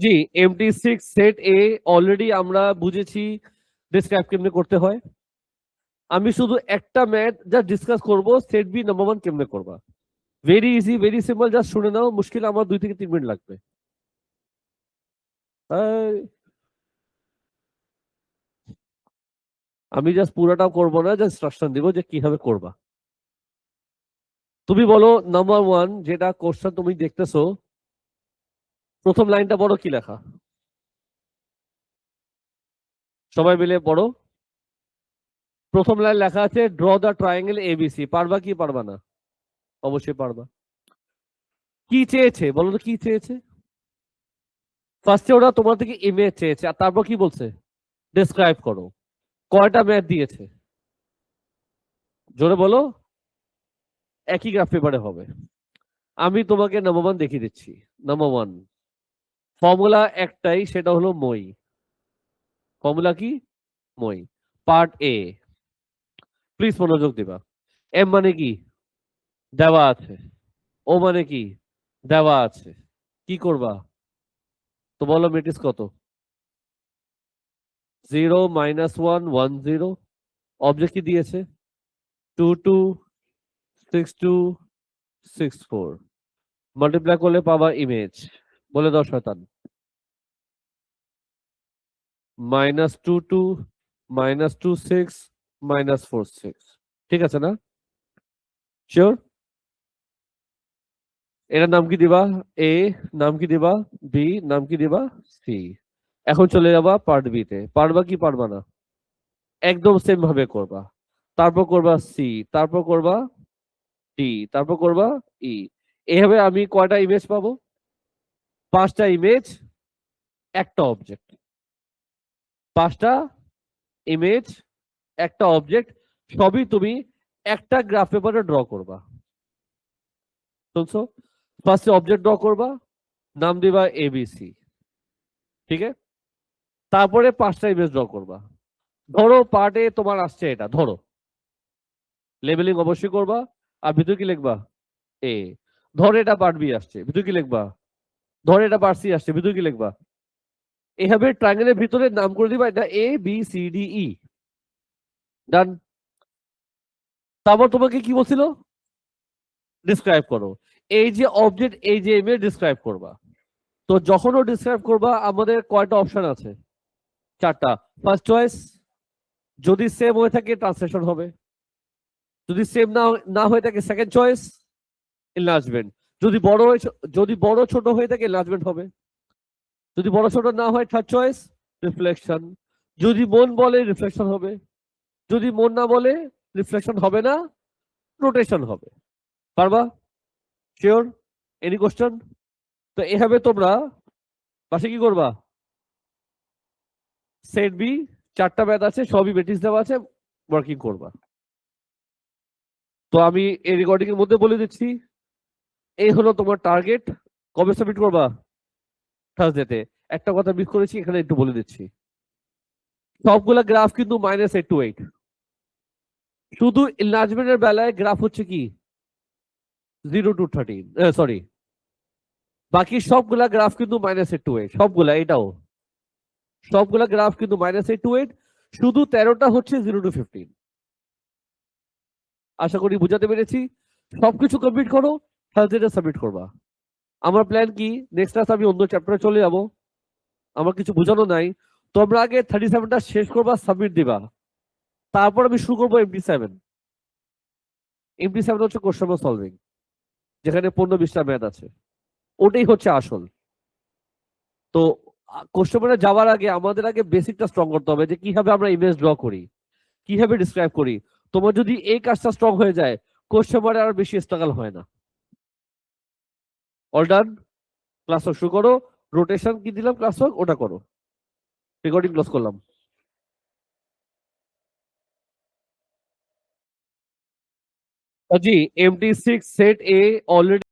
জি MT6 set এ already আমরা বুঝেছি describe কেমনে করতে হয়। আমি শুধু একটা ম্যাথ যা ডিসকাস করব, সেট বি নাম্বার 1 কেমনে করবা। Very easy, very simple, just শুনে নাও। মুশকিল আমার 2 থেকে 3 মিনিট লাগবে। আমি জাস্ট পুরোটাও করবো না, জাস্ট ইনস্ট্রাকশন দিব যে কিভাবে করবা। তুমি বলো নাম্বার 1 যেটা কোশ্চেন তুমি দেখতেছো, প্রথম লাইনটা বড় কি লেখা? সবাই মিলে পড়ো। প্রথম লাইন লেখা আছে ড্র দ্য ট্রায়াঙ্গেল এবিসি। পারবা কি পারবা না? অবশ্যই পারবা। কি চেয়েছে বলো তো, কি চেয়েছে? ফার্স্টে ওরা তোমার থেকে ইমেজ চেয়েছে, আর তারপর কি বলছে? ডেসক্রাইব করো। কয়টা ম্যাথ দিয়েছে? জোরে বলো। একই গ্রাফ পেপারে হবে। আমি তোমাকে নাম্বার 1 দেখিয়ে দিচ্ছি। নাম্বার 1 ফর্মুলা একটাই, সেটা হলো মই। ফর্মুলা কি? মই। পার্ট এ, প্লিজ মনোযোগ দিবা। এম মানে কি? দেওয়া আছে। ও মানে কি? দেওয়া আছে। কি করবা? তো বলো ম্যাট্রিক্স কত? 0 -1 1 0। অবজেক্ট কি দিয়েছে? 2 2 6 2 6 4। মাল্টিপ্লাই করলে পাবা ইমেজ। বলে দাও শয়তান। -2 2 -2 6 -4 6। ঠিক আছে না? শিওর? এটার নাম কি দিবা? এ। নাম কি দিবা? বি। নাম কি দিবা? সি। এখন চলে যাবা পার্ট বি তে। পারবা কি পারবা না? একদম সেম ভাবে করবা। তারপর করবা সি, তারপর করবা ডি, তারপর করবা ই। এভাবে আমি কয়টা ইমেজ পাবো? 5টা ইমেজ, একটা অবজেক্ট। 5টা ইমেজ, একটা অবজেক্ট, সবই তুমি একটা গ্রাফ পেপারে ড্র করবা। শুনছো? ফার্স্টে অবজেক্ট ড্র করবা, নাম দিবা এবিসি। ঠিক আছে? তারপরে 5টা ইমেজ ড্র করবা। ধরো পার্টে তোমার আসছে এটা, ধরো লেবেলিং অবশ্যই করবা। আর ভিতরে কি লিখবা? এ। ধরে এটা পার্ট বি আসছে, ভিতরে কি লিখবা? ধরে এটা পার্ট সি আসছে, ভিতরে কি লিখবা? এভাবে ট্রায়াঙ্গেলের ভিতরে নাম করে দিবা, এটা A B C D E. ডান। তারপর তোমাকে কি বলছিল? ডিসক্রাইব করো। এই যে অবজেক্ট, এই যে ইমেজ ডিসক্রাইব করবা। তো যখন ও ডিসক্রাইব করবা, আমাদের কয়টা অপশন আছে? 4টা। ফার্স্ট চয়েস, যদি সেম হয়ে থাকে ট্রান্সলেশন হবে। যদি সেম না হয়ে থাকে সেকেন্ড চয়েস এনলার্জমেন্ট। যদি যদি বড় ছোট হয়ে থাকে এনলার্জমেন্ট হবে। যদি বড় ছোট না হয় থার্ড চয়েস রিফ্লেকশন। যদি মন বলে রিফ্লেকশন হবে। যদি মন না বলে রিফ্লেকশন হবে না, রোটেশন হবে। পারবা? শিওর? Any question? তো এভাবে তোমরা পাশে কি করবা? সেট বি, 4টা ম্যাথ আছে, সবই ম্যাট্রিক্স দেওয়া আছে, ওয়ার্কিং করবা। তো আমি এই রেকর্ডিং এর মধ্যে বলে দিচ্ছি, এই হলো তোমার টার্গেট। কবে সাবমিট করবা? থার্সডেতে। একটা কথা মিস করেছি, এখানে একটু বলে দিচ্ছি। সবগুলা গ্রাফ কিন্তু -8 to 8। শুধু এনলার্জমেন্টের বেলায় গ্রাফ হচ্ছে কি 0 to 13, সরি, বাকি সবগুলা গ্রাফ কিন্তু -8 to 8, সবগুলা। এটাও সবগুলা গ্রাফ কিন্তু -8 to 8। শুধু 13টা হচ্ছে 0 to 15। আশা করি বুঝাতে পেরেছি। সবকিছু কমপ্লিট করো, থার্সডে সাবমিট করবা। আমার প্ল্যান কি, নেক্সট ক্লাস আমি অন্য চ্যাপ্টারে চলে যাব। আমার কিছু বোঝানো নাই। তোমরা আগে 37টা শেষ করবা, সাবমিট দিবা। তারপর আমি শুরু করবো MT7। MT7 হচ্ছে কোশ্চেন সলভিং, যেখানে 15-20টা ম্যাথ আছে। ওটাই হচ্ছে আসল। তো কোশ্চেনে যাওয়ার আগে আমাদের আগে বেসিকটা স্ট্রং করতে হবে, যে কিভাবে আমরা ইমেজ ড্র করি, কিভাবে ডিসক্রাইব করি। তোমার যদি এই কাজটা স্ট্রং হয়ে যায়, কোশ্চেনে আর বেশি স্ট্রাগল হয় না। All done. ক্লাস শুরু করো। রোটেশন কি দিলাম ক্লাস ওটা করো। রেকর্ডিং ক্লোজ করলাম। জি MT6 সেট এ অলরেডি